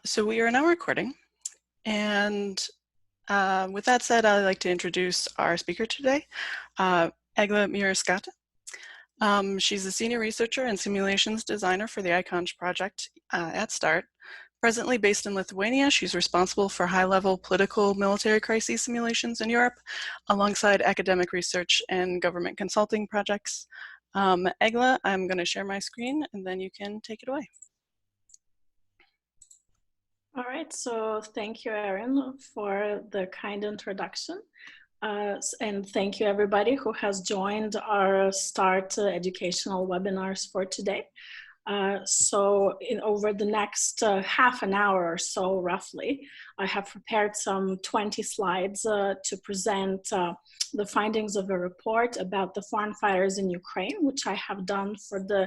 So we are now recording, and with that said, I'd like to introduce our speaker today, Egla Miraskata. She's a senior researcher and simulations designer for the ICONS project at START. Presently based in Lithuania, she's responsible for high-level political military crisis simulations in Europe, alongside academic research and government consulting projects. Egla, I'm going to share my screen, and then you can take it away. All right, so thank you, Erin, for the kind introduction. And thank you, everybody who has joined our START educational webinars for today. Over the next half an hour or so, roughly, I have prepared some 20 slides to present the findings of a report about the foreign fighters in Ukraine, which I have done for the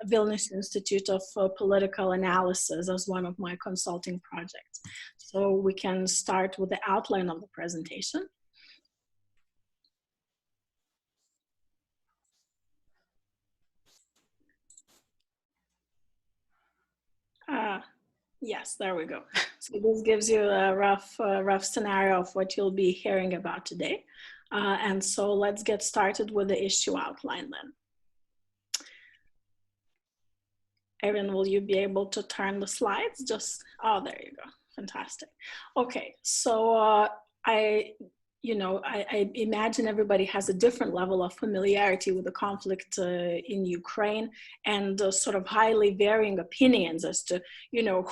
Vilnius Institute of Political Analysis as one of my consulting projects. So we can start with the outline of the presentation. Yes, there we go. So this gives you a rough scenario of what you'll be hearing about today. And so let's get started with the issue outline then. Erin, will you be able to turn the slides? Oh, there you go. Fantastic. Okay, so I imagine everybody has a different level of familiarity with the conflict in Ukraine, and sort of highly varying opinions as to,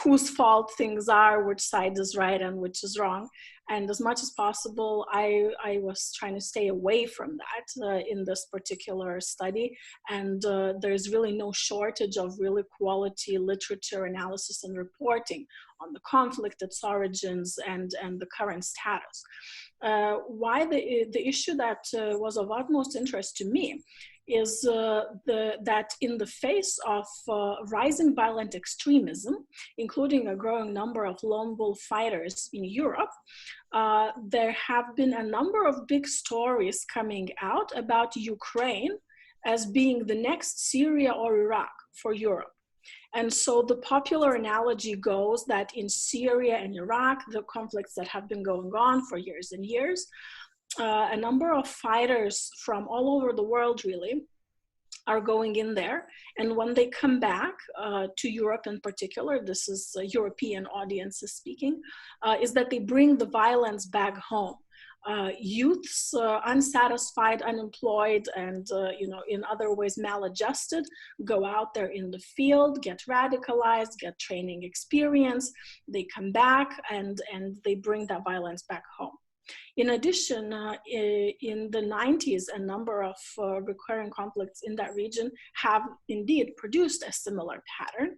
whose fault things are, which side is right and which is wrong. And as much as possible, I was trying to stay away from that in this particular study. And there's really no shortage of really quality literature analysis and reporting on the conflict, its origins, and the current status. Why the issue that was of utmost interest to me is that in the face of rising violent extremism, including a growing number of lone wolf fighters in Europe, there have been a number of big stories coming out about Ukraine as being the next Syria or Iraq for Europe. And so the popular analogy goes that in Syria and Iraq, the conflicts that have been going on for years and years, a number of fighters from all over the world really are going in there. And when they come back to Europe in particular, this is European audiences speaking, is that they bring the violence back home. Youths, unsatisfied, unemployed, and in other ways maladjusted, go out there in the field, get radicalized, get training experience, they come back, and they bring that violence back home. In addition, in the 90s, a number of recurring conflicts in that region have indeed produced a similar pattern.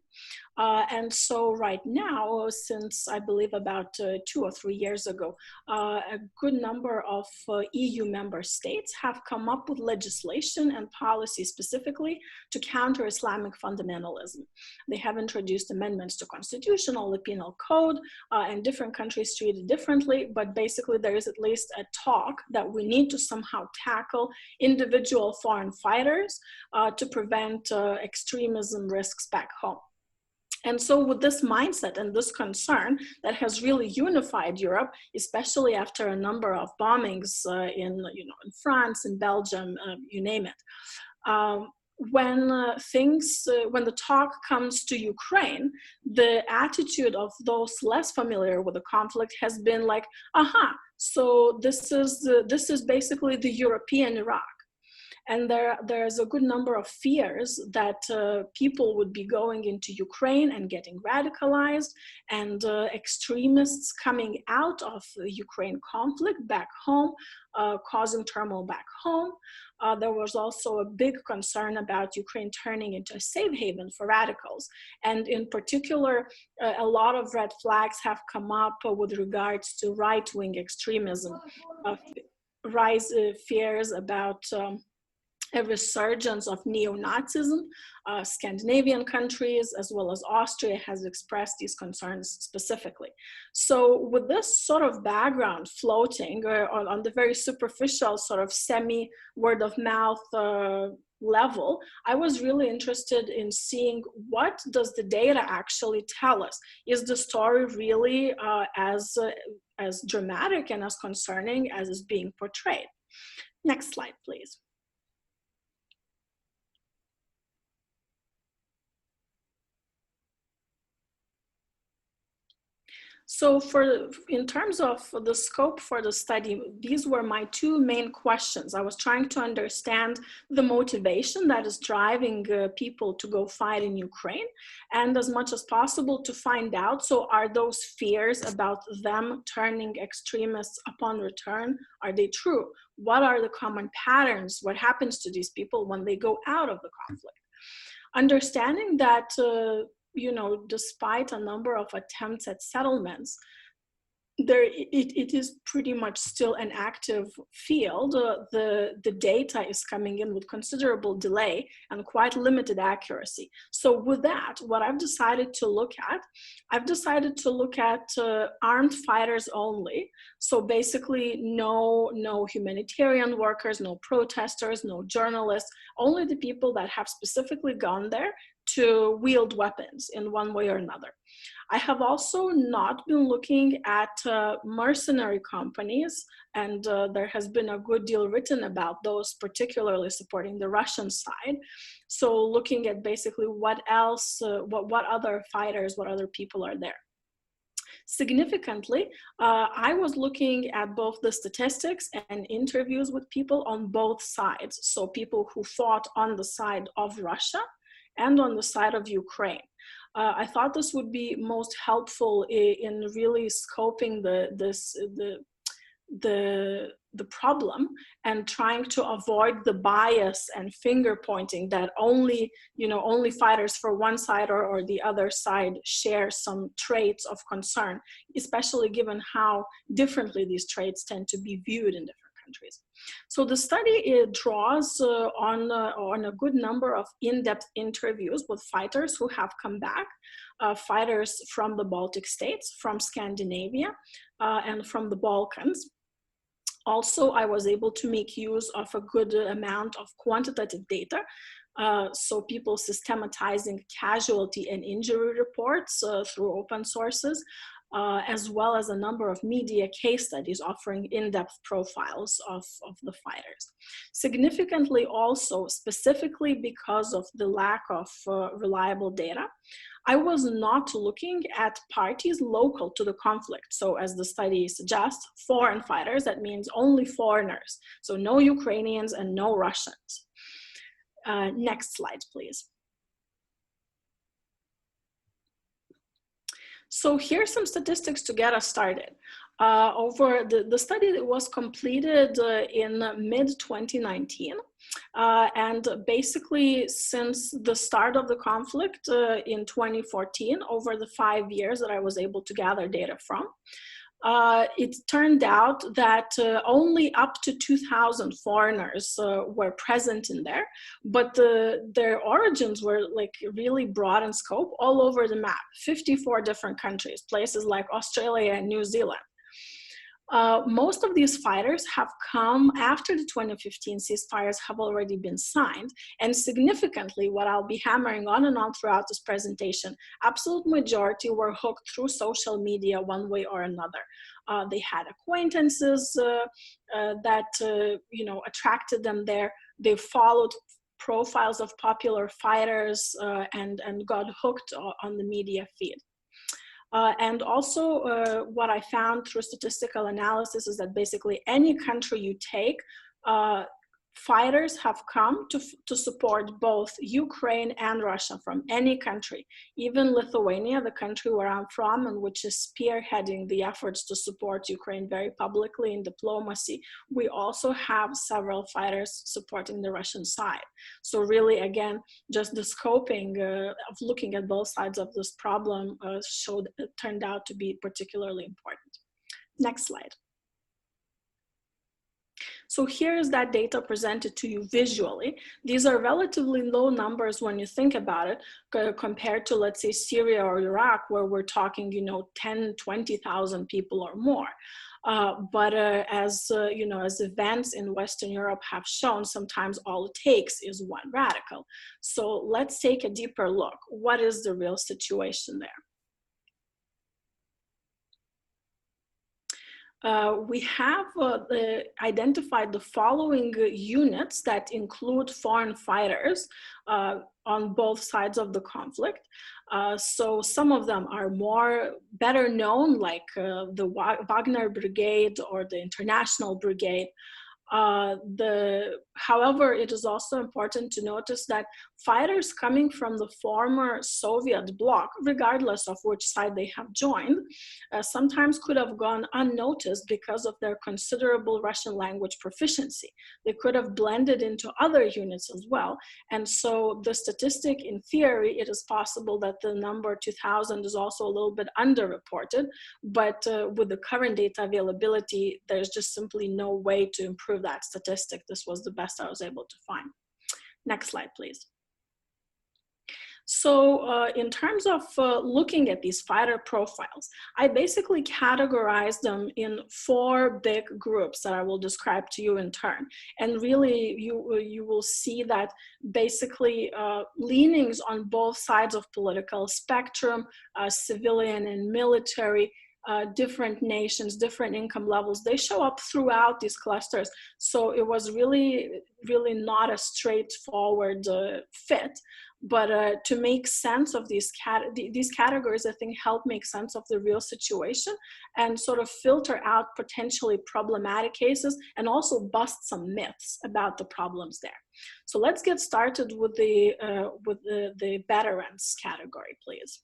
And so right now, since I believe about 2 or 3 years ago, a good number of EU member states have come up with legislation and policy specifically to counter Islamic fundamentalism. They have introduced amendments to constitutional, the penal code, and different countries treat it differently, but basically there is at least a talk that we need to somehow tackle individual foreign fighters to prevent extremism risks back home. And so with this mindset and this concern that has really unified Europe, especially after a number of bombings in France, in Belgium, you name it, when the talk comes to Ukraine, the attitude of those less familiar with the conflict has been like, aha, so this is basically the European Iraq. And there's a good number of fears that people would be going into Ukraine and getting radicalized, and extremists coming out of the Ukraine conflict back home, causing turmoil back home. There was also a big concern about Ukraine turning into a safe haven for radicals. And in particular, a lot of red flags have come up with regards to right-wing extremism, fears about a resurgence of neo-Nazism. Scandinavian countries, as well as Austria, has expressed these concerns specifically. So with this sort of background floating on the very superficial sort of semi-word of mouth level, I was really interested in seeing what does the data actually tell us. Is the story really as dramatic and as concerning as is being portrayed? Next slide, please. So in terms of the scope for the study, these were my two main questions. I was trying to understand the motivation that is driving people to go fight in Ukraine, and as much as possible to find out, so are those fears about them turning extremists upon return, are they true? What are the common patterns? What happens to these people when they go out of the conflict? Understanding that you know, despite a number of attempts at settlements, it is pretty much still an active field. The data is coming in with considerable delay and quite limited accuracy. So with that, what I've decided to look at, armed fighters only. So basically no humanitarian workers, no protesters, no journalists, only the people that have specifically gone there to wield weapons in one way or another. I have also not been looking at mercenary companies, and there has been a good deal written about those, particularly supporting the Russian side. So looking at basically what else, what other fighters, what other people are there. Significantly, I was looking at both the statistics and interviews with people on both sides. So people who fought on the side of Russia and on the side of Ukraine. I thought this would be most helpful in really scoping the problem and trying to avoid the bias and finger pointing that only fighters for one side or the other side share some traits of concern, especially given how differently these traits tend to be viewed in different countries. So the study draws on a good number of in-depth interviews with fighters who have come back, fighters from the Baltic states, from Scandinavia, and from the Balkans. Also, I was able to make use of a good amount of quantitative data. So people systematizing casualty and injury reports through open sources, as well as a number of media case studies offering in-depth profiles of the fighters. Significantly also, specifically because of the lack of reliable data, I was not looking at parties local to the conflict. So as the study suggests, foreign fighters, that means only foreigners. So no Ukrainians and no Russians. Next slide, please. So here's some statistics to get us started. Over the study that was completed in mid-2019, and basically since the start of the conflict in 2014, over the 5 years that I was able to gather data from, it turned out that only up to 2,000 foreigners were present in there, but their origins were like really broad in scope all over the map, 54 different countries, places like Australia and New Zealand. Most of these fighters have come after the 2015 ceasefires have already been signed, and significantly, what I'll be hammering on and on throughout this presentation, absolute majority were hooked through social media one way or another. They had acquaintances that attracted them there. They followed profiles of popular fighters and got hooked on the media feed. And also what I found through statistical analysis is that basically any country you take, fighters have come to support both Ukraine and Russia from any country. Even Lithuania, the country where I'm from and which is spearheading the efforts to support Ukraine very publicly in diplomacy, we also have several fighters supporting the Russian side. So really, again, just the scoping of looking at both sides of this problem turned out to be particularly important. Next slide. So here is that data presented to you visually. These are relatively low numbers when you think about it, compared to, let's say, Syria or Iraq, where we're talking, 10, 20,000 people or more. But as events in Western Europe have shown, sometimes all it takes is one radical. So let's take a deeper look. What is the real situation there? We have identified the following units that include foreign fighters on both sides of the conflict. So some of them are better known, like the Wagner Brigade or the International Brigade. However, it is also important to notice that fighters coming from the former Soviet bloc, regardless of which side they have joined, sometimes could have gone unnoticed because of their considerable Russian language proficiency. They could have blended into other units as well. And so the statistic, in theory, it is possible that the number 2,000 is also a little bit underreported, but with the current data availability, there's just simply no way to improve that statistic. This was the best I was able to find. Next slide, please. So in terms of looking at these fighter profiles, I basically categorize them in 4 big groups that I will describe to you in turn. And really, you will see that basically leanings on both sides of political spectrum, civilian and military, different nations, different income levels, they show up throughout these clusters. So it was really not a straightforward fit. But to make sense of these categories, I think help make sense of the real situation and sort of filter out potentially problematic cases and also bust some myths about the problems there. So let's get started with the veterans category, please.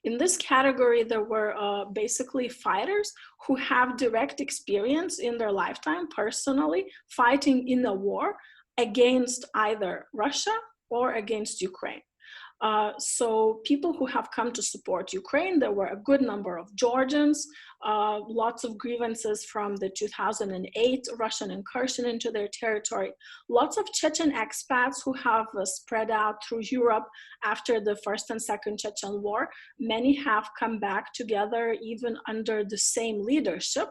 In this category, there were basically fighters who have direct experience in their lifetime, personally, fighting in a war against either Russia or against Ukraine. So people who have come to support Ukraine, there were a good number of Georgians, lots of grievances from the 2008 Russian incursion into their territory, lots of Chechen expats who have spread out through Europe after the First and Second Chechen War. Many have come back together even under the same leadership,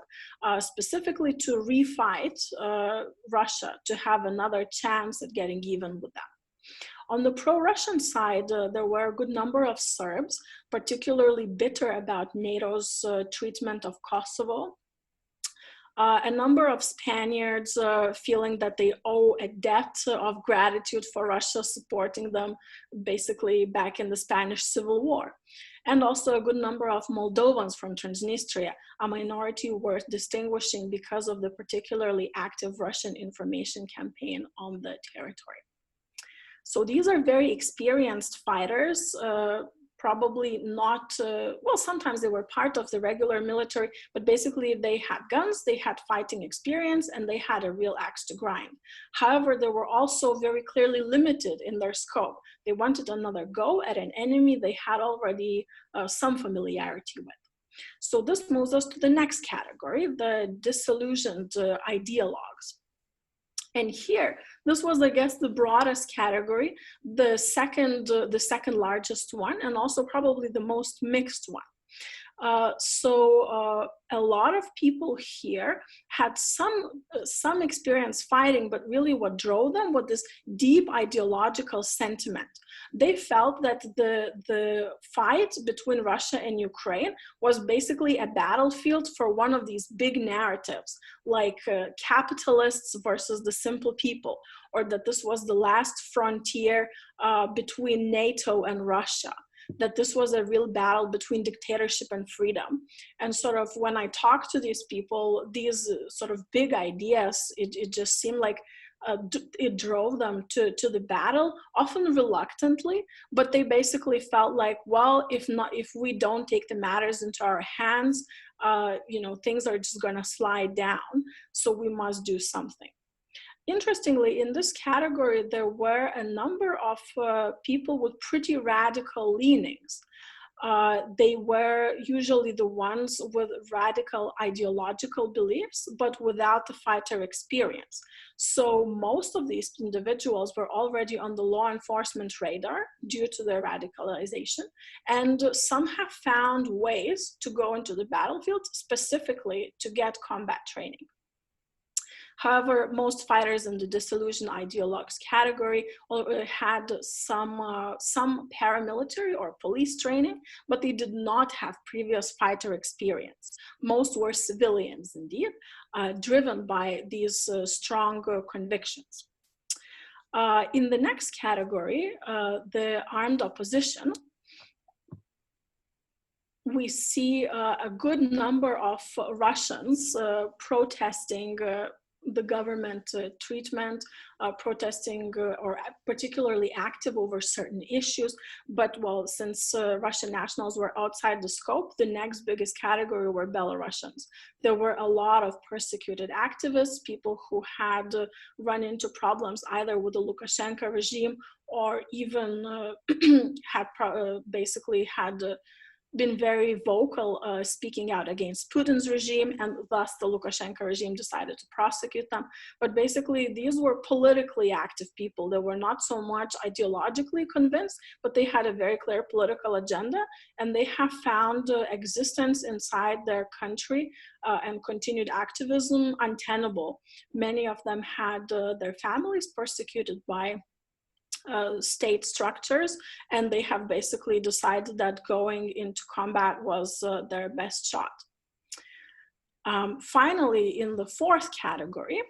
specifically to refight Russia, to have another chance at getting even with them. On the pro-Russian side, there were a good number of Serbs, particularly bitter about NATO's treatment of Kosovo. A number of Spaniards feeling that they owe a debt of gratitude for Russia supporting them basically back in the Spanish Civil War. And also a good number of Moldovans from Transnistria, a minority worth distinguishing because of the particularly active Russian information campaign on the territory. So these are very experienced fighters, probably not, well, sometimes they were part of the regular military, but basically they had guns, they had fighting experience, and they had a real axe to grind. However, they were also very clearly limited in their scope. They wanted another go at an enemy they had already some familiarity with. So this moves us to the next category, the disillusioned ideologues. And here, this was, I guess, the broadest category, the second largest one, and also probably the most mixed one. So a lot of people here had some experience fighting, but really what drove them was this deep ideological sentiment. They felt that the fight between Russia and Ukraine was basically a battlefield for one of these big narratives, like capitalists versus the simple people, or that this was the last frontier between NATO and Russia, that this was a real battle between dictatorship and freedom. And sort of when I talk to these people, these sort of big ideas, it just seemed like it drove them to the battle, often reluctantly, but they basically felt like, well, if we don't take the matters into our hands, things are just gonna slide down, so we must do something. Interestingly, in this category, there were a number of people with pretty radical leanings. they were usually the ones with radical ideological beliefs, but without the fighter experience. So most of these individuals were already on the law enforcement radar due to their radicalization, and some have found ways to go into the battlefield specifically to get combat training. However, most fighters in the disillusioned ideologues category had some paramilitary or police training, but they did not have previous fighter experience. Most were civilians, indeed, driven by these strong convictions. In the next category, the armed opposition, we see a good number of Russians protesting the government treatment, protesting or particularly active over certain issues. But well, since Russian nationals were outside the scope, the next biggest category were Belarusians. There were a lot of persecuted activists, people who had run into problems either with the Lukashenko regime or even had basically had been very vocal speaking out against Putin's regime, and thus the Lukashenko regime decided to prosecute them. But basically, these were politically active people. They were not so much ideologically convinced, but they had a very clear political agenda, and they have found existence inside their country and continued activism untenable. Many of them had their families persecuted by state structures, and they have basically decided that going into combat was their best shot. Finally, in the fourth category,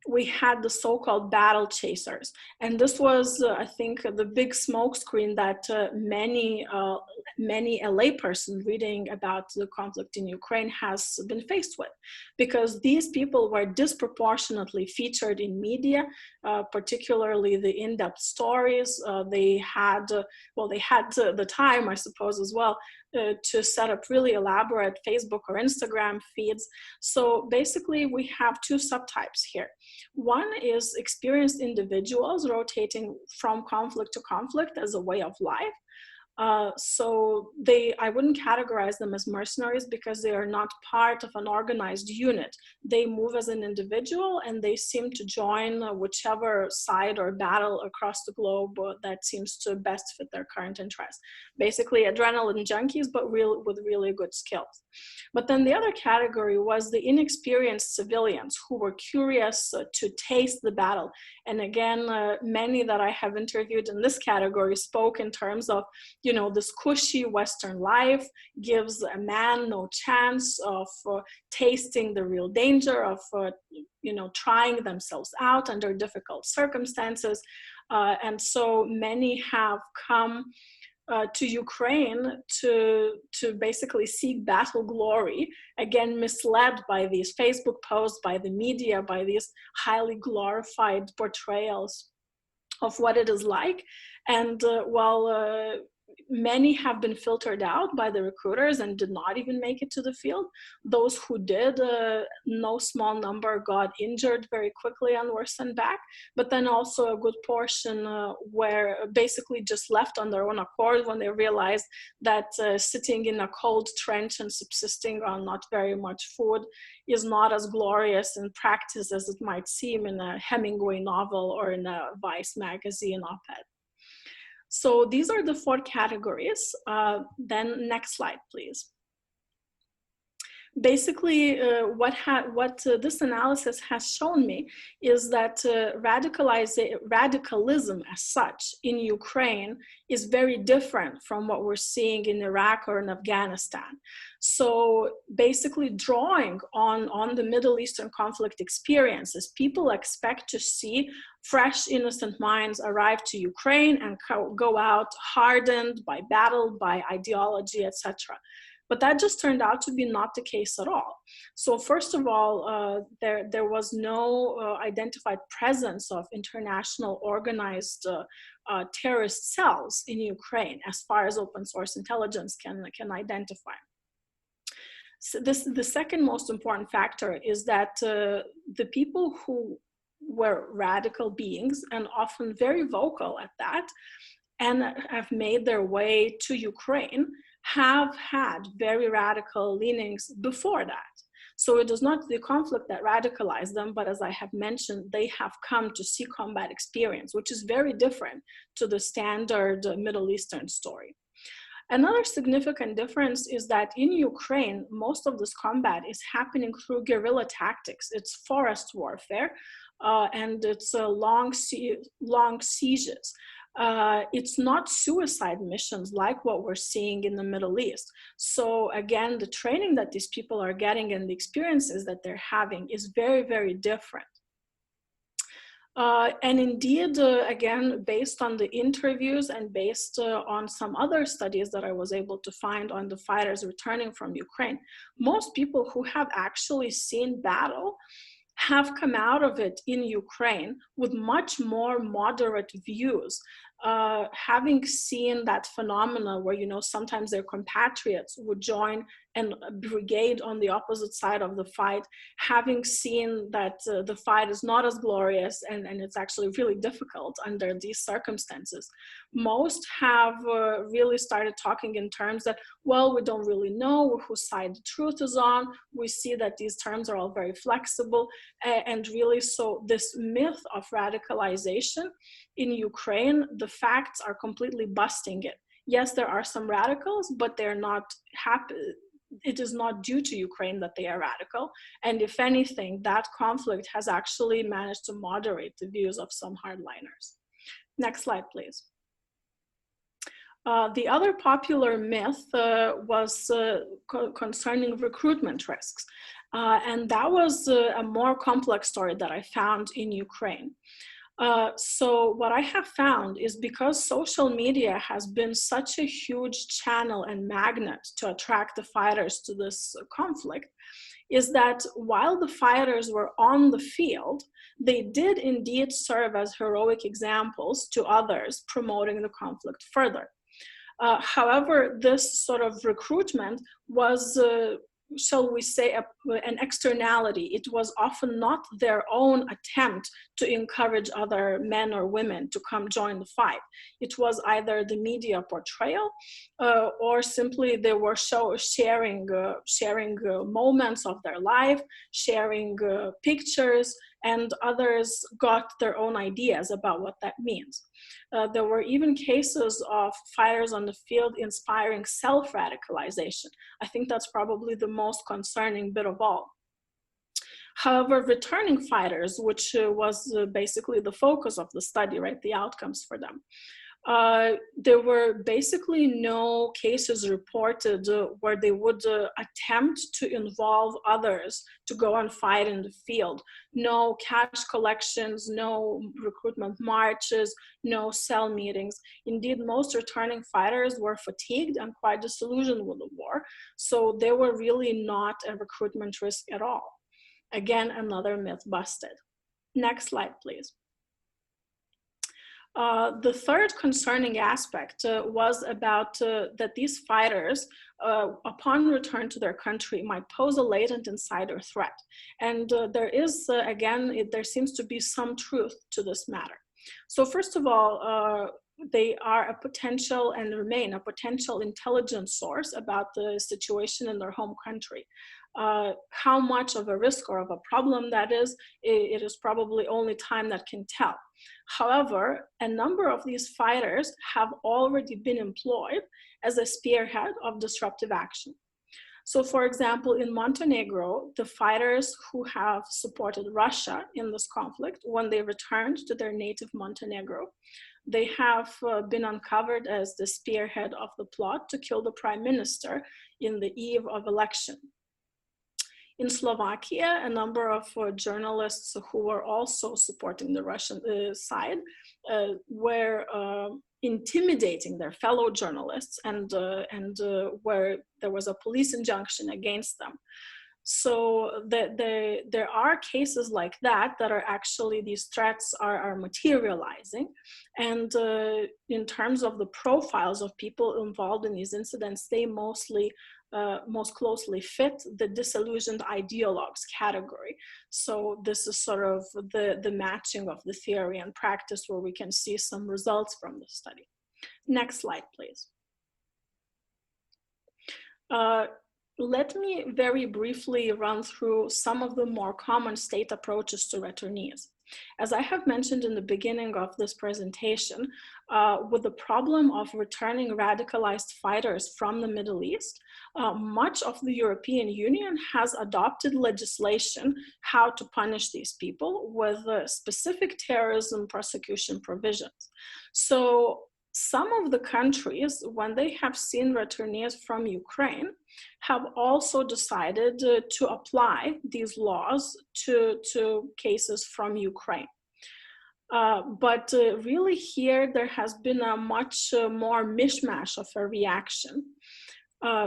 we had the so-called battle chasers. And this was, I think, the big smokescreen that many a layperson reading about the conflict in Ukraine has been faced with, because these people were disproportionately featured in media, particularly the in-depth stories. They had the time, I suppose, as well, to set up really elaborate Facebook or Instagram feeds. So basically, we have two subtypes here. One is experienced individuals rotating from conflict to conflict as a way of life. So I wouldn't categorize them as mercenaries because they are not part of an organized unit. They move as an individual, and they seem to join whichever side or battle across the globe that seems to best fit their current interests. Basically adrenaline junkies, but with really good skills. But then the other category was the inexperienced civilians who were curious to taste the battle. And again, many that I have interviewed in this category spoke in terms of, this cushy Western life gives a man no chance of tasting the real danger of, trying themselves out under difficult circumstances. And so many have come to Ukraine to basically seek battle glory, again, misled by these Facebook posts, by the media, by these highly glorified portrayals of what it is like. And while many have been filtered out by the recruiters and did not even make it to the field, those who did, no small number got injured very quickly and were sent back. But then also a good portion were basically just left on their own accord when they realized that sitting in a cold trench and subsisting on not very much food is not as glorious in practice as it might seem in a Hemingway novel or in a Vice magazine op-ed. So these are the four categories. Then next slide, please. Basically, what this analysis has shown me is that radicalism as such in Ukraine is very different from what we're seeing in Iraq or in Afghanistan. So basically drawing on the Middle Eastern conflict experiences, people expect to see fresh, innocent minds arrive to Ukraine and go out hardened by battle, by ideology, etc. But that just turned out to be not the case at all. So first of all, there was no identified presence of international organized terrorist cells in Ukraine, as far as open source intelligence can identify. So the second most important factor is that the people who were radical beings, and often very vocal at that, and have made their way to Ukraine have had very radical leanings before that. So it is not the conflict that radicalized them, but as I have mentioned, they have come to see combat experience, which is very different to the standard Middle Eastern story. Another significant difference is that in Ukraine, most of this combat is happening through guerrilla tactics. It's forest warfare, and it's long sieges. It's not suicide missions like what we're seeing in the Middle East. So again, the training that these people are getting and the experiences that they're having is very, very different. And indeed, again, based on the interviews and based on some other studies that I was able to find on the fighters returning from Ukraine, most people who have actually seen battle have come out of it in Ukraine with much more moderate views. Having seen that phenomena where, you know, sometimes their compatriots would join a brigade on the opposite side of the fight, having seen that the fight is not as glorious and it's actually really difficult under these circumstances, most have really started talking in terms that, well, we don't really know whose side the truth is on. We see that these terms are all very flexible, and really, so this myth of radicalization in Ukraine, the facts are completely busting it. Yes, there are some radicals, but they're not happy. It is not due to Ukraine that they are radical. And if anything, that conflict has actually managed to moderate the views of some hardliners. Next slide, please. The other popular myth was concerning recruitment risks. And that was a more complex story that I found in Ukraine. So what I have found is because social media has been such a huge channel and magnet to attract the fighters to this conflict, is that while the fighters were on the field, they did indeed serve as heroic examples to others, promoting the conflict further. However, this sort of recruitment was shall we say, an externality. It was often not their own attempt to encourage other men or women to come join the fight. It was either the media portrayal or simply they were sharing moments of their life, sharing pictures, and others got their own ideas about what that means. There were even cases of fighters on the field inspiring self-radicalization. I think that's probably the most concerning bit of all. However, returning fighters, which was basically the focus of the study, right, the outcomes for them, there were basically no cases reported where they would attempt to involve others to go and fight in the field. No cash collections, no recruitment marches, no cell meetings. Indeed, most returning fighters were fatigued and quite disillusioned with the war, so they were really not a recruitment risk at all. Again, another myth busted. Next slide, please. The third concerning aspect was about that these fighters, upon return to their country, might pose a latent insider threat. And there is, again, there seems to be some truth to this matter. So first of all, they are a potential and remain a potential intelligence source about the situation in their home country. How much of a risk or of a problem that is, it is probably only time that can tell. However, a number of these fighters have already been employed as a spearhead of disruptive action. So for example, in Montenegro, the fighters who have supported Russia in this conflict, when they returned to their native Montenegro, they have been uncovered as the spearhead of the plot to kill the prime minister in the eve of election. In Slovakia, a number of journalists who were also supporting the Russian side were intimidating their fellow journalists and where there was a police injunction against them. So there are cases like that are actually, these threats are materializing. And in terms of the profiles of people involved in these incidents, they most closely fit the disillusioned ideologues category. So this is sort of the matching of the theory and practice where we can see some results from the study. Next slide, please. Let me very briefly run through some of the more common state approaches to returnees. As I have mentioned in the beginning of this presentation, with the problem of returning radicalized fighters from the Middle East, much of the European Union has adopted legislation how to punish these people with specific terrorism prosecution provisions. So some of the countries, when they have seen returnees from Ukraine, have also decided to apply these laws to cases from Ukraine. But really here, there has been a much more mishmash of a reaction.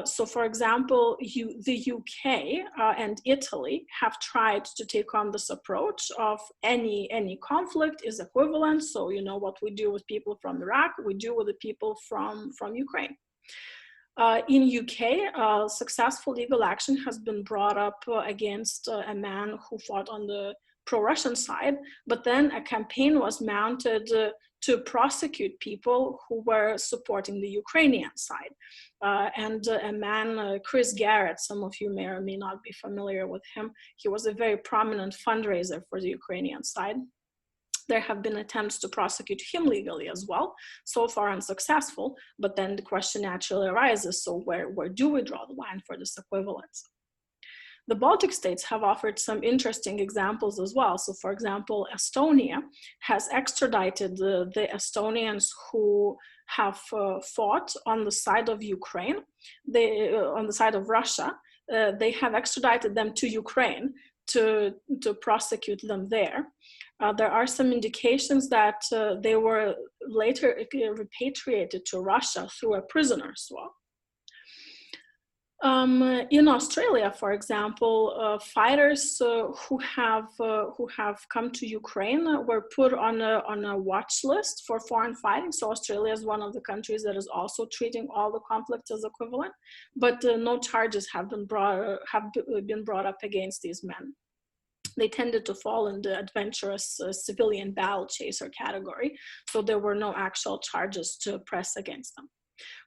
So for example, the UK and Italy have tried to take on this approach of any conflict is equivalent. So, you know, what we do with people from Iraq, we do with the people from Ukraine. In UK, successful legal action has been brought up against a man who fought on the pro-Russian side, but then a campaign was mounted to prosecute people who were supporting the Ukrainian side. And a man, Chris Garrett, some of you may or may not be familiar with him, he was a very prominent fundraiser for the Ukrainian side. There have been attempts to prosecute him legally as well, so far unsuccessful, but then the question naturally arises, so where do we draw the line for this equivalence? The Baltic states have offered some interesting examples as well. So for example, Estonia has extradited the Estonians who have fought on the side of Ukraine, on the side of Russia. They have extradited them to Ukraine to prosecute them there. There are some indications that they were later repatriated to Russia through a prisoner swap. In Australia, for example, fighters who have come to Ukraine were put on a watch list for foreign fighting. So Australia is one of the countries that is also treating all the conflicts as equivalent, but no charges have been brought up against these men. They tended to fall in the adventurous civilian battle chaser category, so there were no actual charges to press against them.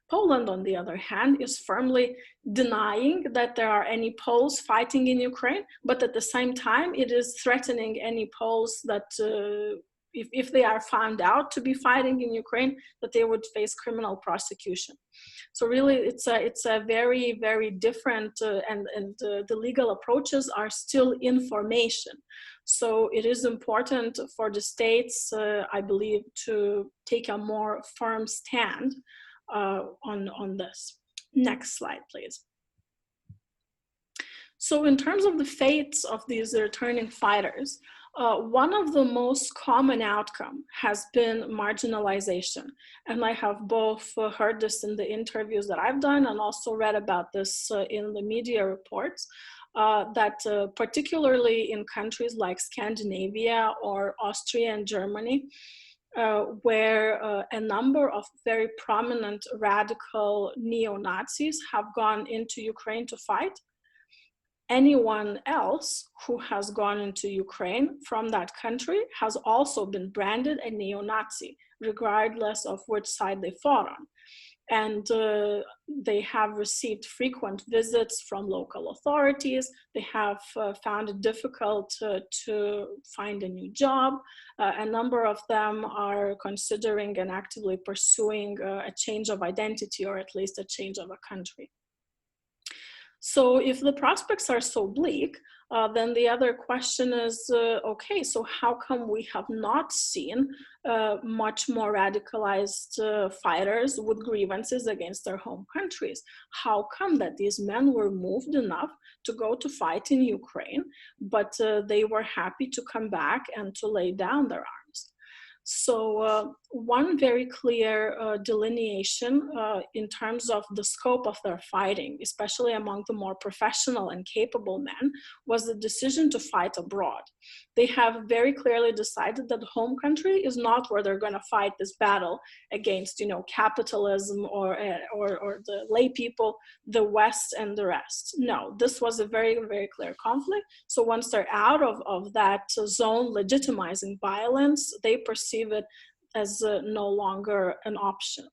Poland, on the other hand, is firmly denying that there are any Poles fighting in Ukraine, but at the same time, it is threatening any Poles that if they are found out to be fighting in Ukraine, that they would face criminal prosecution. So really, it's a very, very different, and the legal approaches are still information. So it is important for the states, I believe, to take a more firm stand on this. Next slide, please. So in terms of the fates of these returning fighters, one of the most common outcome has been marginalization. And I have both heard this in the interviews that I've done and also read about this in the media reports, that particularly in countries like Scandinavia or Austria and Germany, where a number of very prominent radical neo-Nazis have gone into Ukraine to fight. Anyone else who has gone into Ukraine from that country has also been branded a neo-Nazi, regardless of which side they fought on. And they have received frequent visits from local authorities. They have found it difficult to find a new job. A number of them are considering and actively pursuing a change of identity, or at least a change of a country. So if the prospects are so bleak, then the other question is, okay, so how come we have not seen much more radicalized fighters with grievances against their home countries? How come that these men were moved enough to go to fight in Ukraine, but they were happy to come back and to lay down their arms? So one very clear delineation in terms of the scope of their fighting, especially among the more professional and capable men, was the decision to fight abroad. They have very clearly decided that home country is not where they're going to fight this battle against, you know, capitalism or the lay people, the West and the rest. No, this was a very, very clear conflict. So once they're out of that zone legitimizing violence, they perceive it as no longer an option.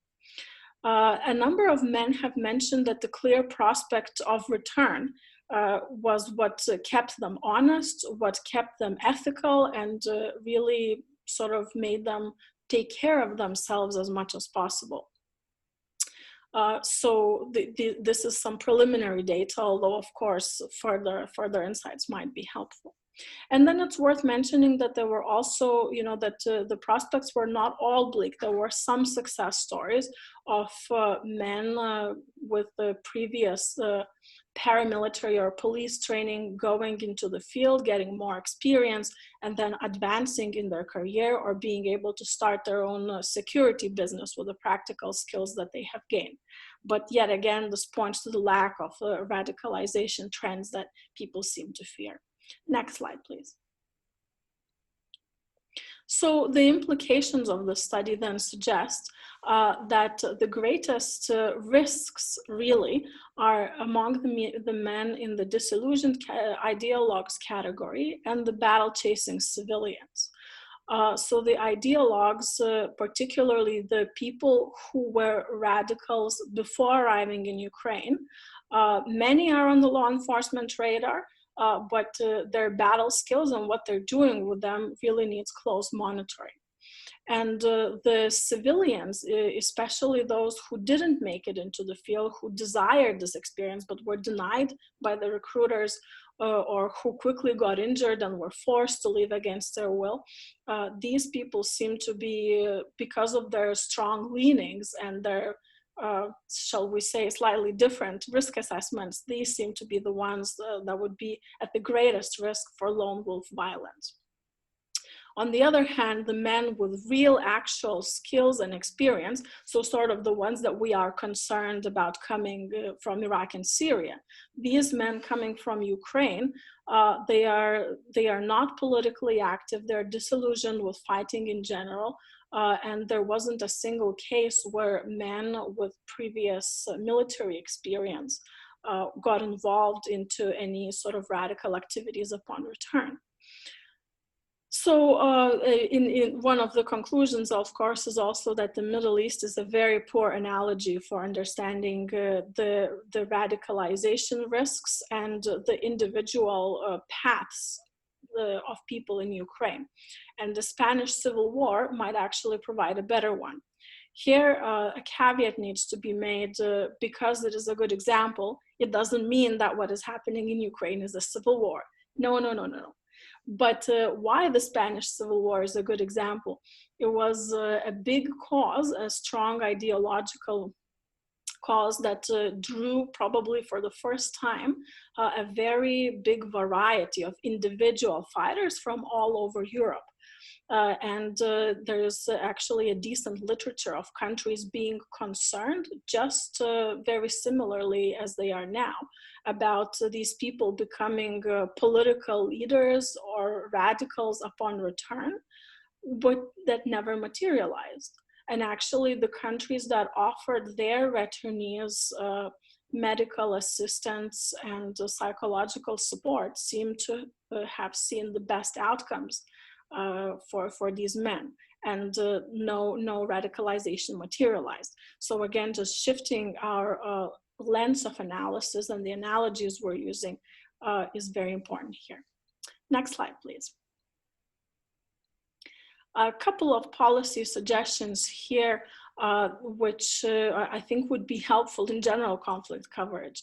A number of men have mentioned that the clear prospect of return was what kept them honest, what kept them ethical, and really sort of made them take care of themselves as much as possible. So this is some preliminary data, although of course further insights might be helpful. And then it's worth mentioning that there were also, that the prospects were not all bleak. There were some success stories of men with the previous paramilitary or police training going into the field, getting more experience, and then advancing in their career or being able to start their own security business with the practical skills that they have gained. But yet again, this points to the lack of radicalization trends that people seem to fear. Next slide, please. So the implications of the study then suggest that the greatest risks really are among the men in the disillusioned ideologues category and the battle-chasing civilians. So the ideologues, particularly the people who were radicals before arriving in Ukraine, many are on the law enforcement radar, but their battle skills and what they're doing with them really needs close monitoring. And the civilians, especially those who didn't make it into the field, who desired this experience but were denied by the recruiters, or who quickly got injured and were forced to leave against their will, these people seem to be, because of their strong leanings and their shall we say, slightly different risk assessments, these seem to be the ones that would be at the greatest risk for lone wolf violence. On the other hand, the men with real actual skills and experience, so sort of the ones that we are concerned about coming from Iraq and Syria, these men coming from Ukraine, they are not politically active, they're disillusioned with fighting in general, and there wasn't a single case where men with previous military experience got involved into any sort of radical activities upon return. So in one of the conclusions, of course, is also that the Middle East is a very poor analogy for understanding the radicalization risks and the individual paths of people in Ukraine. And the Spanish Civil War might actually provide a better one. Here, a caveat needs to be made because it is a good example. It doesn't mean that what is happening in Ukraine is a civil war. No, no, no, no. But why the Spanish Civil War is a good example? It was a big cause, a strong ideological cause that drew probably for the first time a very big variety of individual fighters from all over Europe. And there's actually a decent literature of countries being concerned, just very similarly as they are now, about these people becoming political leaders or radicals upon return, but that never materialized. And actually the countries that offered their returnees medical assistance and psychological support seem to have seen the best outcomes for these men, and no radicalization materialized. So again, just shifting our lens of analysis and the analogies we're using is very important here. Next slide, please. A couple of policy suggestions here, which I think would be helpful in general conflict coverage.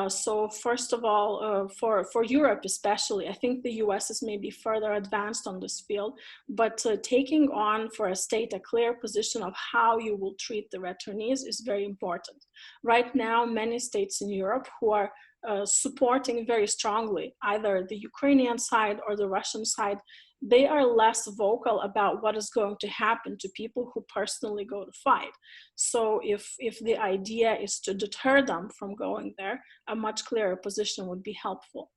So first of all, for Europe especially, I think the US is maybe further advanced on this field, but taking on for a state a clear position of how you will treat the returnees is very important. Right now, many states in Europe who are supporting very strongly either the Ukrainian side or the Russian side, they are less vocal about what is going to happen to people who personally go to fight. So if the idea is to deter them from going there, a much clearer position would be helpful.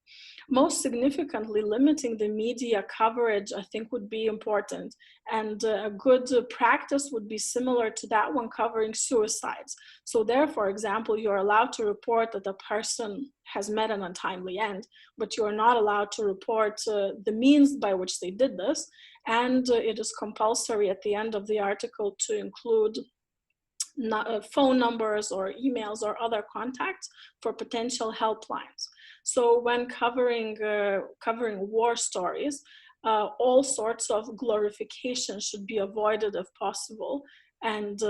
Most significantly, limiting the media coverage, I think, would be important. And a good practice would be similar to that one covering suicides. So there, for example, you're allowed to report that a person has met an untimely end, but you are not allowed to report the means by which they did this. And it is compulsory at the end of the article to include phone numbers or emails or other contacts for potential helplines. So when covering war stories, all sorts of glorification should be avoided if possible. And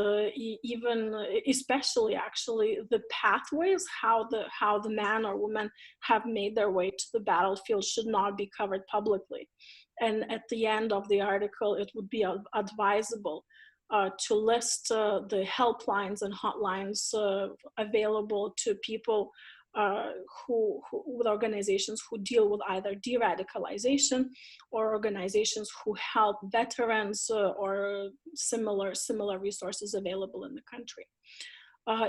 even especially actually the pathways, how the man or woman have made their way to the battlefield should not be covered publicly. And at the end of the article, it would be advisable to list the helplines and hotlines available to people with organizations who deal with either de-radicalization or organizations who help veterans or similar resources available in the country.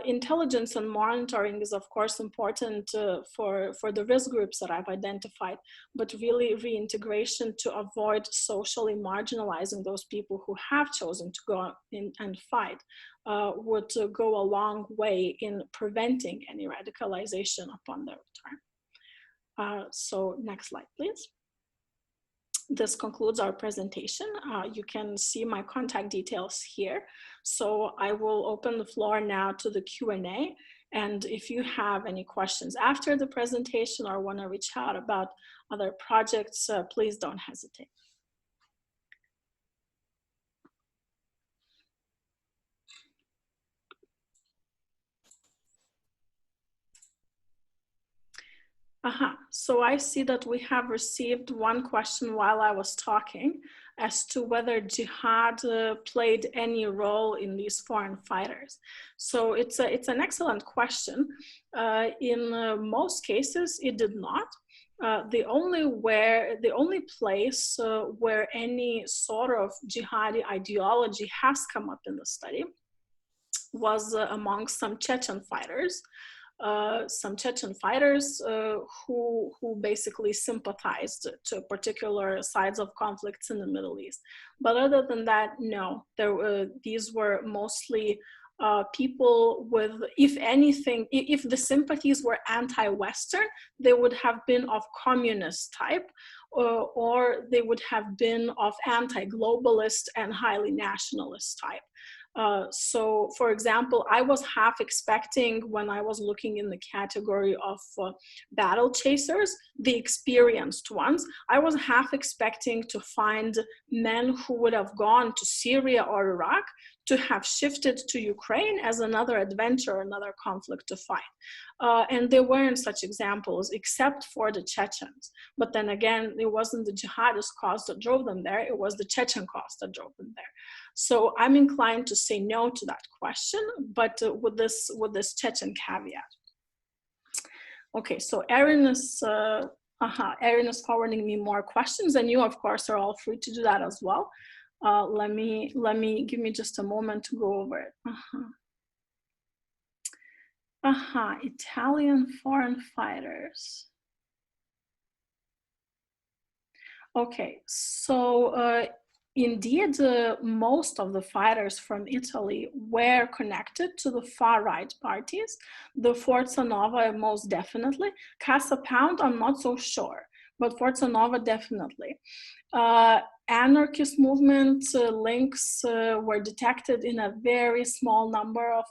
Intelligence and monitoring is of course important for the risk groups that I've identified, but really reintegration to avoid socially marginalizing those people who have chosen to go in and fight would go a long way in preventing any radicalization upon their return. So next slide, please. This concludes our presentation. You can see my contact details here. So I will open the floor now to the Q&A. And if you have any questions after the presentation or want to reach out about other projects, please don't hesitate. So I see that we have received one question while I was talking as to whether Jihad played any role in these foreign fighters. So it's an excellent question. In most cases, it did not. The only place where any sort of jihadi ideology has come up in the study was amongst some Chechen fighters. Who basically sympathized to particular sides of conflicts in the Middle East. But other than that, no, these were mostly people with, if anything, if the sympathies were anti-Western, they would have been of communist type, or they would have been of anti-globalist and highly nationalist type. So, for example, I was half expecting, when I was looking in the category of battle chasers, the experienced ones, I was half expecting to find men who would have gone to Syria or Iraq to have shifted to Ukraine as another adventure, another conflict to fight. And there weren't such examples except for the Chechens. But then again, it wasn't the jihadist cause that drove them there, it was the Chechen cause that drove them there. So I'm inclined to say no to that question, but with this Chechen caveat. Okay, so Erin is forwarding me more questions, and you, of course, are all free to do that as well. Give me just a moment to go over it. Italian foreign fighters. Okay, so indeed, most of the fighters from Italy were connected to the far-right parties. The Forza Nova, most definitely. Casa Pound, I'm not so sure, but Forza Nova, definitely. Anarchist movement links were detected in a very small number of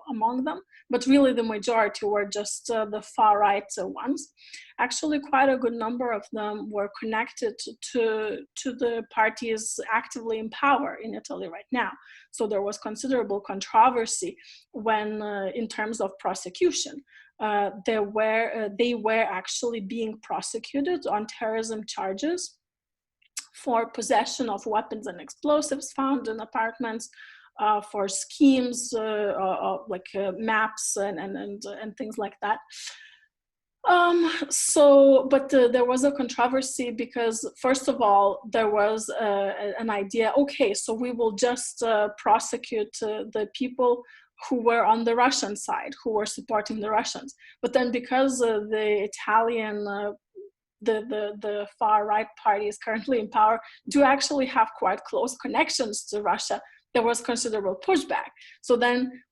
among them, but really the majority were just the far-right ones. Actually, quite a good number of them were connected to the parties actively in power in Italy right now. So there was considerable controversy when, in terms of prosecution. They were actually being prosecuted on terrorism charges for possession of weapons and explosives found in apartments, for schemes like maps and things like that. But there was a controversy because, first of all, there was an idea, okay, so we will just prosecute the people who were on the Russian side, who were supporting the Russians. But then because the Italian the far-right party is currently in power, do actually have quite close connections to Russia, there was considerable pushback. So then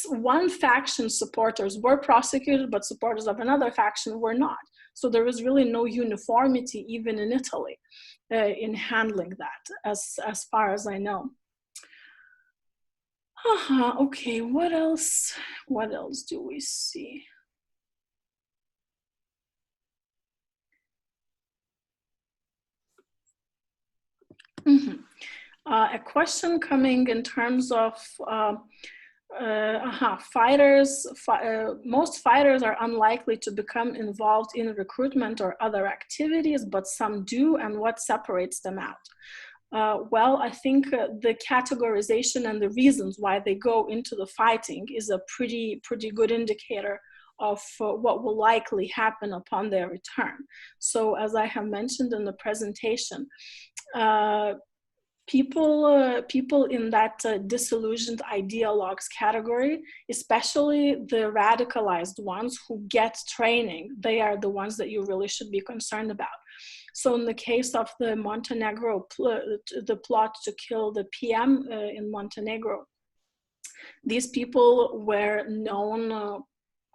one faction supporters were prosecuted, but supporters of another faction were not. So there was really no uniformity, even in Italy, in handling that, as far as I know. Okay, what else? What else do we see? A question coming in terms of fighters. Most fighters are unlikely to become involved in recruitment or other activities, but some do, and what separates them out? Well, I think the categorization and the reasons why they go into the fighting is a pretty good indicator of what will likely happen upon their return. So as I have mentioned in the presentation, people in that disillusioned ideologues category, especially the radicalized ones who get training, they are the ones that you really should be concerned about. So in the case of the Montenegro, the plot to kill the PM in Montenegro, these people were known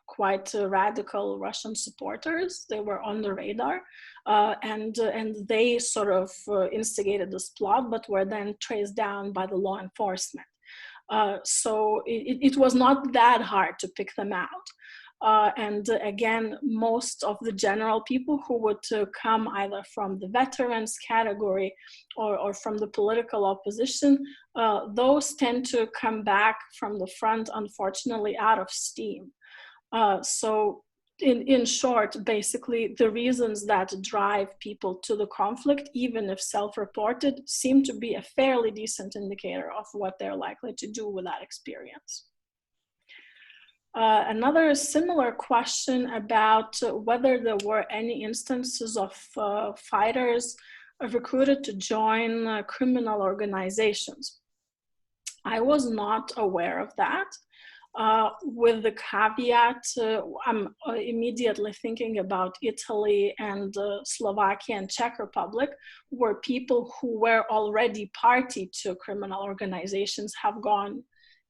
quite radical Russian supporters. They were on the radar, and they sort of instigated this plot, but were then traced down by the law enforcement. So it was not that hard to pick them out. And again, most of the general people who would come either from the veterans category or from the political opposition, those tend to come back from the front, unfortunately, out of steam. So in short, basically, the reasons that drive people to the conflict, even if self-reported, seem to be a fairly decent indicator of what they're likely to do with that experience. Another similar question about whether there were any instances of fighters recruited to join criminal organizations. I was not aware of that. With the caveat, I'm immediately thinking about Italy and Slovakia and Czech Republic, where people who were already party to criminal organizations have gone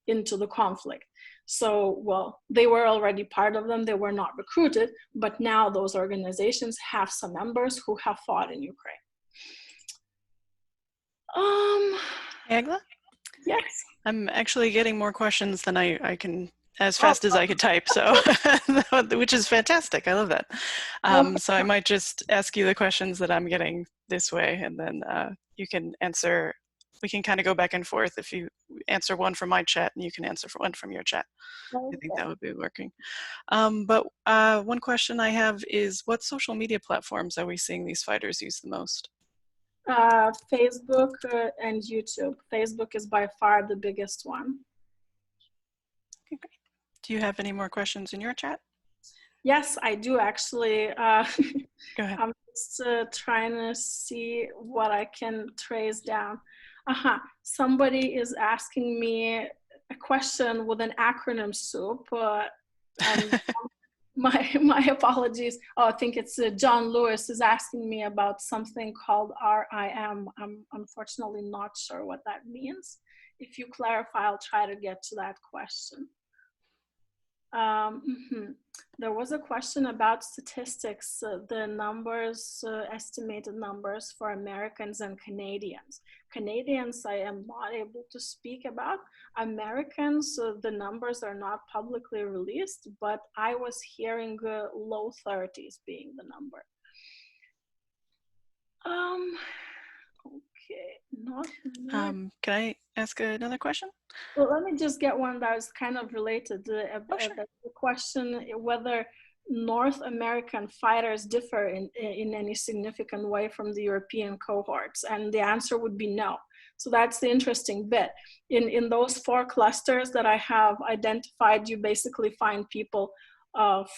into the conflict. So, well, they were already part of them, they were not recruited, but now those organizations have some members who have fought in Ukraine. Agla? Yes. I'm actually getting more questions than I can, as fast as I could type, so, which is fantastic, I love that. So I might just ask you the questions that I'm getting this way, and then you can answer, we can kind of go back and forth. If you answer one from my chat and you can answer one from your chat. Okay. I think that would be working. But one question I have is, what social media platforms are we seeing these fighters use the most? Facebook and YouTube. Facebook is by far the biggest one. Okay, great. Do you have any more questions in your chat? Yes, I do actually. Go ahead. I'm just trying to see what I can trace down. Somebody is asking me a question with an acronym soup. And my apologies. Oh, I think it's John Lewis is asking me about something called RIM. I'm unfortunately not sure what that means. If you clarify, I'll try to get to that question. There was a question about statistics, the numbers, estimated numbers for Americans and Canadians. Canadians, I am not able to speak about. Americans, the numbers are not publicly released, but I was hearing low 30s being the number. Okay, not Can I ask another question? Well, let me just get one that is kind of related. The question whether North American fighters differ in any significant way from the European cohorts, and the answer would be no. So that's the interesting bit. In those 4 clusters that I have identified, you basically find people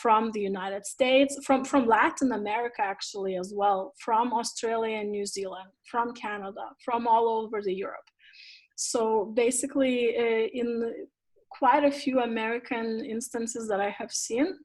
from the United States, from Latin America actually as well, from Australia and New Zealand, from Canada, from all over the Europe. So basically, in quite a few American instances that I have seen,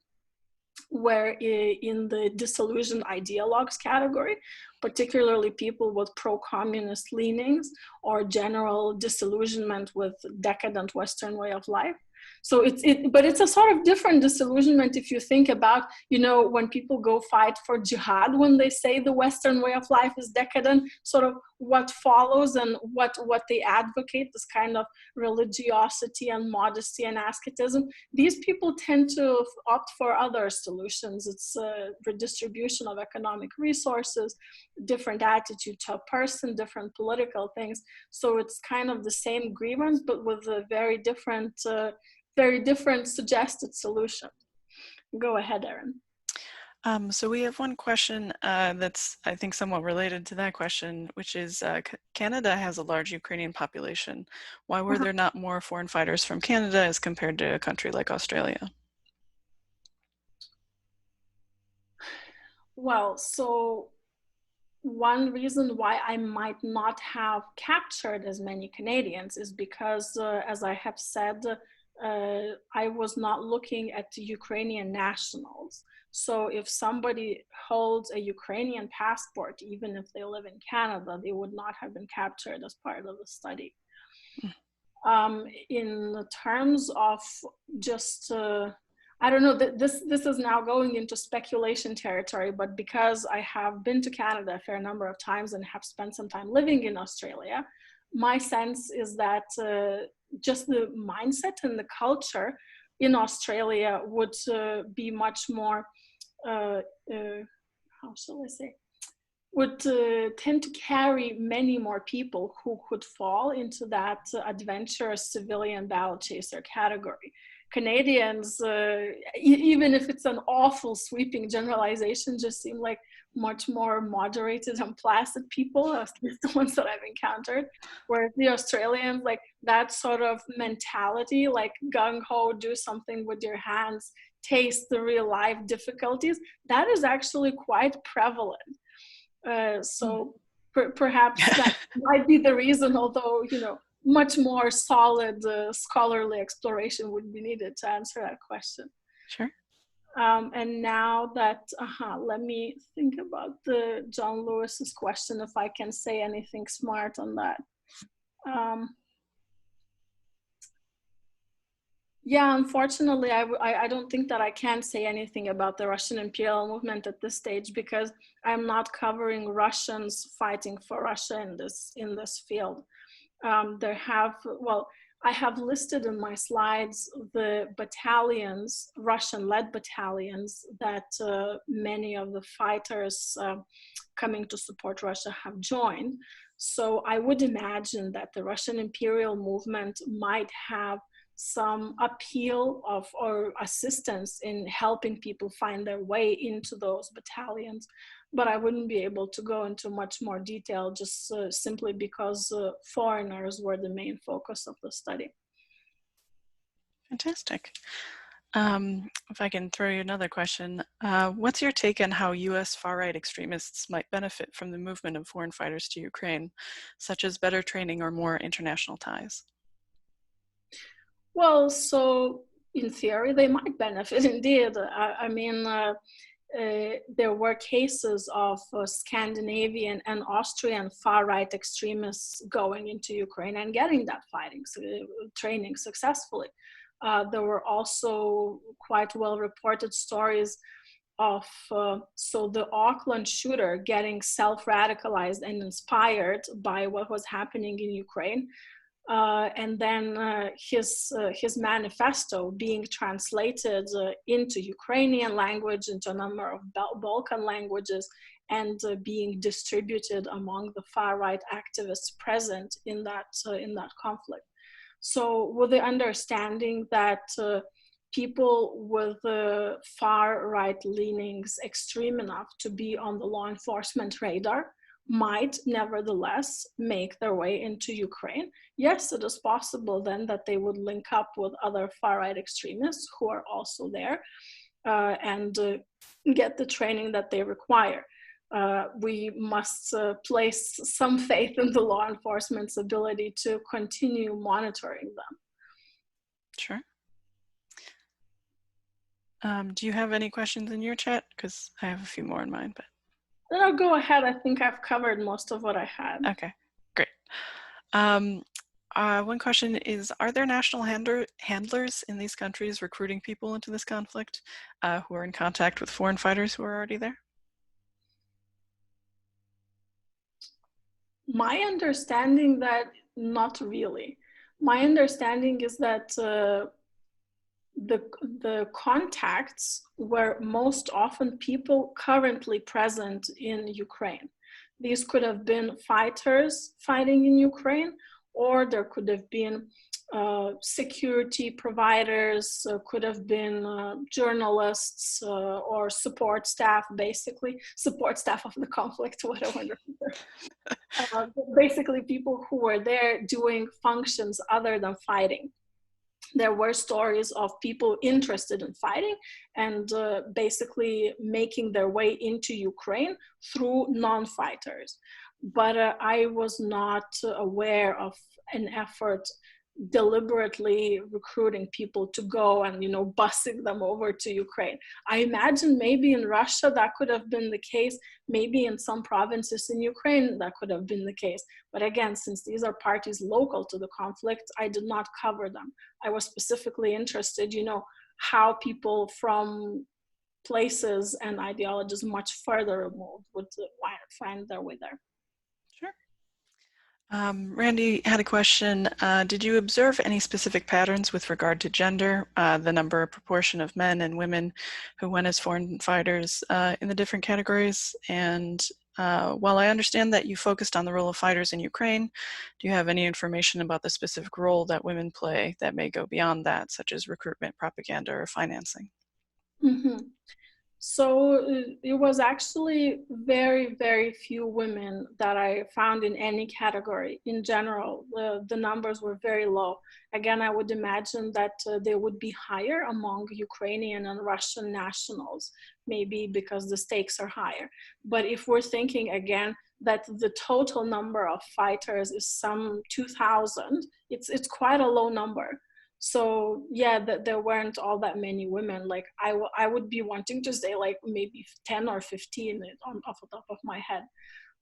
where in the disillusioned ideologues category, particularly people with pro-communist leanings or general disillusionment with decadent Western way of life, So but it's a sort of different disillusionment if you think about, when people go fight for jihad, when they say the Western way of life is decadent, sort of what follows and what they advocate, this kind of religiosity and modesty and asceticism. These people tend to opt for other solutions. It's redistribution of economic resources, different attitude to a person, different political things. So it's kind of the same grievance, but with a very different suggested solution. Go ahead, Erin. So we have one question that's, I think, somewhat related to that question, which is Canada has a large Ukrainian population. Why were there not more foreign fighters from Canada as compared to a country like Australia? Well, so one reason why I might not have captured as many Canadians is because, as I have said, I was not looking at the Ukrainian nationals. So if somebody holds a Ukrainian passport, even if they live in Canada, they would not have been captured as part of the study. In terms of just, I don't know, this is now going into speculation territory, but because I have been to Canada a fair number of times and have spent some time living in Australia, my sense is that just the mindset and the culture in Australia would be much more, how shall I say, would tend to carry many more people who could fall into that adventurous civilian battle chaser category. Canadians, even if it's an awful sweeping generalization, just seem like much more moderated and placid people, at least the ones that I've encountered. Whereas the Australians, like that sort of mentality, like gung-ho, do something with your hands, taste the real life difficulties, that is actually quite prevalent. So perhaps that might be the reason, although, much more solid scholarly exploration would be needed to answer that question. Sure. And now that, let me think about the John Lewis's question, if I can say anything smart on that. Yeah, unfortunately, I don't think that I can say anything about the Russian Imperial movement at this stage, because I'm not covering Russians fighting for Russia in this field. I have listed in my slides the battalions, Russian-led battalions, that many of the fighters coming to support Russia have joined. So I would imagine that the Russian Imperial movement might have some appeal of or assistance in helping people find their way into those battalions. But I wouldn't be able to go into much more detail, just simply because foreigners were the main focus of the study. Fantastic. If I can throw you another question, what's your take on how US far-right extremists might benefit from the movement of foreign fighters to Ukraine, such as better training or more international ties? Well, so in theory, they might benefit indeed. I mean, there were cases of Scandinavian and Austrian far-right extremists going into Ukraine and getting that training successfully. There were also quite well-reported stories of, so the Auckland shooter getting self-radicalized and inspired by what was happening in Ukraine. And then his manifesto being translated into Ukrainian language, into a number of Balkan languages, and being distributed among the far-right activists present in that conflict. So with the understanding that people with far-right leanings extreme enough to be on the law enforcement radar might nevertheless make their way into Ukraine. Yes, it is possible then that they would link up with other far-right extremists who are also there and get the training that they require. We must place some faith in the law enforcement's ability to continue monitoring them. Sure. Do you have any questions in your chat? Because I have a few more in mind, but. No, go ahead. I think I've covered most of what I had. Okay, great. One question is, are there national handlers in these countries recruiting people into this conflict who are in contact with foreign fighters who are already there? My understanding that not really. My understanding is that the contacts were most often people currently present in Ukraine. These could have been fighters fighting in Ukraine, or there could have been security providers, could have been journalists or support staff, basically support staff of the conflict, what a wonderful word. Basically people who were there doing functions other than fighting. There were stories of people interested in fighting and basically making their way into Ukraine through non-fighters. But I was not aware of an effort deliberately recruiting people to go and, busing them over to Ukraine. I imagine maybe in Russia that could have been the case. Maybe in some provinces in Ukraine that could have been the case. But again, since these are parties local to the conflict, I did not cover them. I was specifically interested, how people from places and ideologies much further removed would find their way there. Sure. Randy had a question. Did you observe any specific patterns with regard to gender, the number or proportion of men and women who went as foreign fighters in the different categories? And while I understand that you focused on the role of fighters in Ukraine, do you have any information about the specific role that women play that may go beyond that, such as recruitment, propaganda, or financing? Mm-hmm. So it was actually very, very few women that I found in any category. In general, the numbers were very low. Again, I would imagine that they would be higher among Ukrainian and Russian nationals, maybe because the stakes are higher. But if we're thinking again that the total number of fighters is some 2,000, it's quite a low number. So yeah, there weren't all that many women. Like I would be wanting to say like maybe 10 or 15 off the top of my head.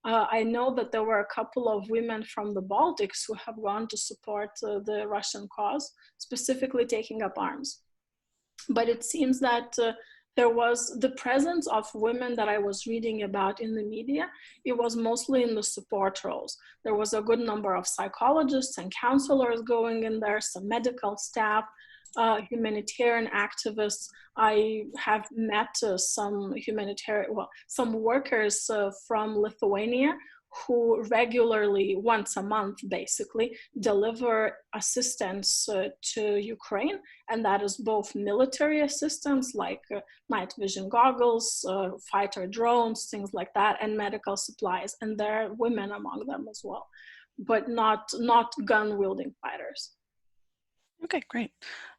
I know that there were a couple of women from the Baltics who have gone to support the Russian cause, specifically taking up arms. But it seems that there was the presence of women that I was reading about in the media. It was mostly in the support roles. There was a good number of psychologists and counselors going in there, some medical staff, humanitarian activists. I have met some workers from Lithuania who regularly, once a month basically, deliver assistance to Ukraine. And that is both military assistance like night vision goggles, fighter drones, things like that, and medical supplies. And there are women among them as well, but not gun wielding fighters. Okay, great.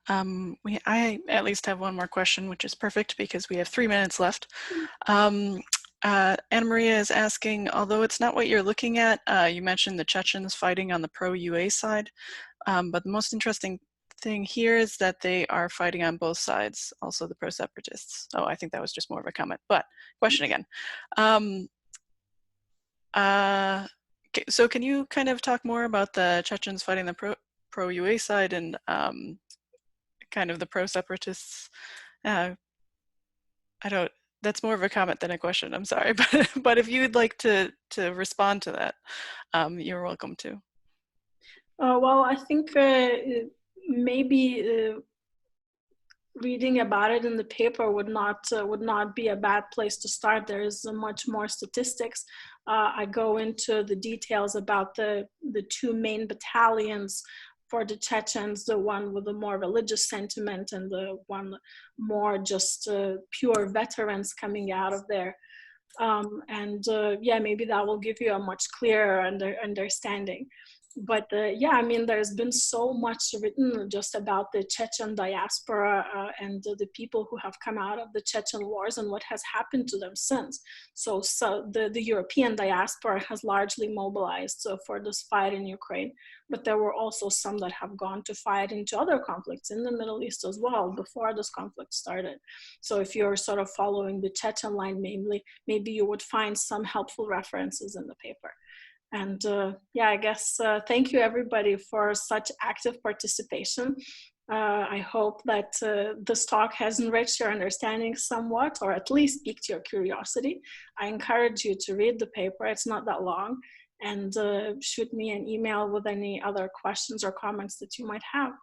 I at least have one more question, which is perfect because we have 3 minutes left. Anna Maria is asking, although it's not what you're looking at, you mentioned the Chechens fighting on the pro-UA side, but the most interesting thing here is that they are fighting on both sides, also the pro-separatists. Oh, I think that was just more of a comment, but question again. So can you kind of talk more about the Chechens fighting the pro-UA side and kind of the pro-separatists? That's more of a comment than a question, I'm sorry, but if you'd like to respond to that, you're welcome to. Well, I think maybe reading about it in the paper would not be a bad place to start. There is much more statistics. I go into the details about the two main battalions for the Chechens, the one with the more religious sentiment and the one more just pure veterans coming out of there. Yeah, maybe that will give you a much clearer understanding. But yeah, I mean, there's been so much written just about the Chechen diaspora and the people who have come out of the Chechen wars and what has happened to them since. So the European diaspora has largely mobilized for this fight in Ukraine, but there were also some that have gone to fight into other conflicts in the Middle East as well before this conflict started. So if you're sort of following the Chechen line, maybe you would find some helpful references in the paper. And yeah, I guess thank you everybody for such active participation. I hope that this talk has enriched your understanding somewhat, or at least piqued your curiosity. I encourage you to read the paper. It's not that long. And shoot me an email with any other questions or comments that you might have.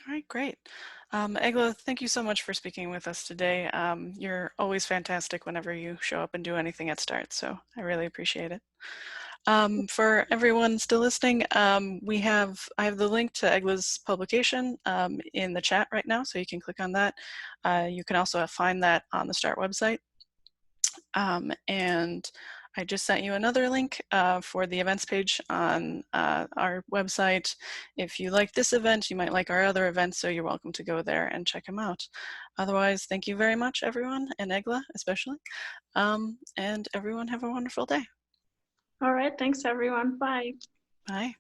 All right, great. Egla, thank you so much for speaking with us today. You're always fantastic whenever you show up and do anything at Start, so I really appreciate it. For everyone still listening, I have the link to Egla's publication in the chat right now, so you can click on that. You can also find that on the Start website. And I just sent you another link for the events page on our website. If you like this event, you might like our other events, so you're welcome to go there and check them out. Otherwise, thank you very much, everyone, and Egla especially. And everyone have a wonderful day. All right, thanks everyone. Bye. Bye.